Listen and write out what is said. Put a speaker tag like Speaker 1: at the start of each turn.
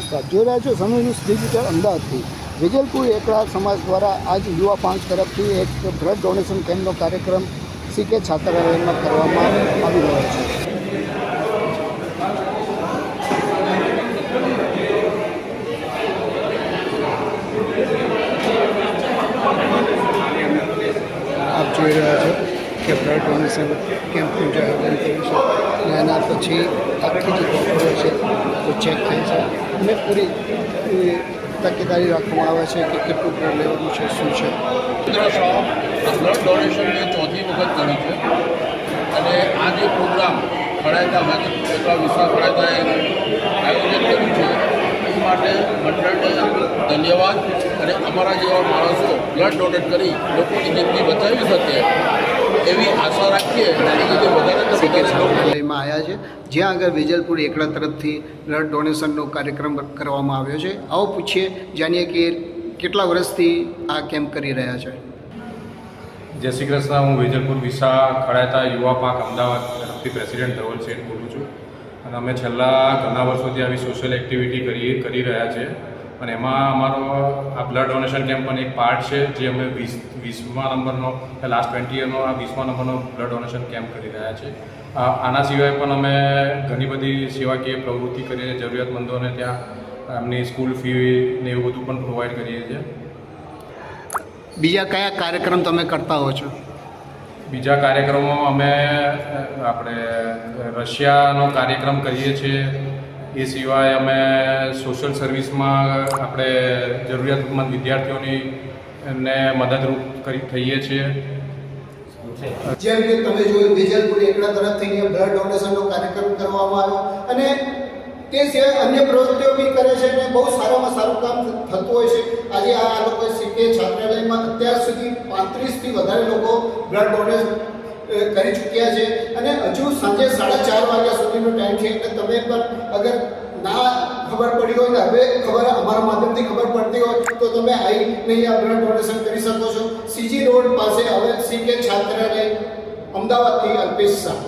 Speaker 1: નમસ્કાર, જોઈ રહ્યા છો સમય ન્યૂઝ ડિજિટલ અમદાવાદથી। વેજલપુર એકડા સમાજ દ્વારા આજ યુવા પાંચ તરફથી એક બ્લડ ડોનેશન કેમ્પનો કાર્યક્રમ સીકે છાત્રાલયમાં કરવામાં આવી રહ્યો છે। આપ જોઈ રહ્યા છો કે બ્લડ ડોનેશન કેમ્પનું જે આયોજન કર્યું છે એના પછી આખી જે ડૉક્ટરો છે તો ચેક થાય છે અને પૂરી તકેદારી રાખવામાં આવે છે કે કેટલું બ્લડ લેવાનું છે, શું છે।
Speaker 2: બ્લડ ડોનેશનની ચોથી વખત કરી છે અને આ જે પ્રોગ્રામ ખડાયતા એટલા વિશાળ ખડાયતાએ આયોજન કર્યું છે એ માટે મંડળને ધન્યવાદ। અને અમારા જેવા માણસો બ્લડ ડોનેટ કરી લોકોની જિંદગી બચાવી શકે એવી આશા રાખીએ અને જે વધારે
Speaker 1: છાત્રાલયમાં આવ્યા છે જ્યાં આગળ વેજલપુર એકડા તરફથી બ્લડ ડોનેશનનો કાર્યક્રમ કરવામાં આવ્યો છે। આવો પૂછીએ, જાણીએ કે કેટલા વર્ષથી આ કેમ્પ કરી રહ્યા છે।
Speaker 3: જય શ્રી કૃષ્ણ। હું વેજલપુર વિસા ખડાયતા યુવા પાંખ અમદાવાદ તરફથી પ્રેસિડેન્ટ ધવલ શેઠ બોલું છું અને અમે છેલ્લા ઘણા વર્ષોથી આવી સોશિયલ એક્ટિવિટી કરી રહ્યા છે અને એમાં અમારો આ બ્લડ ડોનેશન કેમ્પ પણ એક પાર્ટ છે જે અમે 20મા નંબરનો લાસ્ટ 20 યરનો આ 20મા નંબરનો બ્લડ ડોનેશન કેમ્પ કરી રહ્યા છે। આના સિવાય પણ અમે ઘણી બધી સેવાકીય પ્રવૃત્તિ કરીને જરૂરિયાતમંદોને ત્યાં એમની સ્કૂલ ફી ને એવું બધું પણ પ્રોવાઈડ કરીએ છીએ।
Speaker 1: બીજા કયા કાર્યક્રમ તમે કરતા હો છો?
Speaker 3: બીજા કાર્યક્રમો અમે આપણે રશિયાનો કાર્યક્રમ કરીએ છીએ। એ સિવાય અમે સોશિયલ સર્વિસમાં આપણે જરૂરિયાતમંદ વિદ્યાર્થીઓની એમને મદદરૂપ થઈએ છીએ।
Speaker 1: જેમ કે તમે જોયું વેજલપુર એકડા તરફથી બ્લડ ડોનેશનનો કાર્યક્રમ કરવામાં આવ્યો અને તે સિવાય અન્ય પ્રવૃત્તિઓ બી કરે છે અને બહુ સારામાં સારું કામ થતું હોય છે। આજે આ લોકો સીકે છાત્રાલયમાં અત્યાર સુધી 35થી વધારે લોકો બ્લડ ડોનેટ કરી ચૂક્યા છે અને હજુ સાંજે 4:30 વાગ્યા સુધીનો ટાઈમ છે એટલે તમે પણ અગર ના ખબર પડી હોય ને હવે ખબર અમારા માધ્યમથી ખબર પડતી હોય તો તમે આવીને આ બ્લડ ડોનેશન કરી શકો છો। સીજી રોડ પાસે હવે સીકે છાત્રાલય, અમદાવાદથી અલ્પેશ શાહ।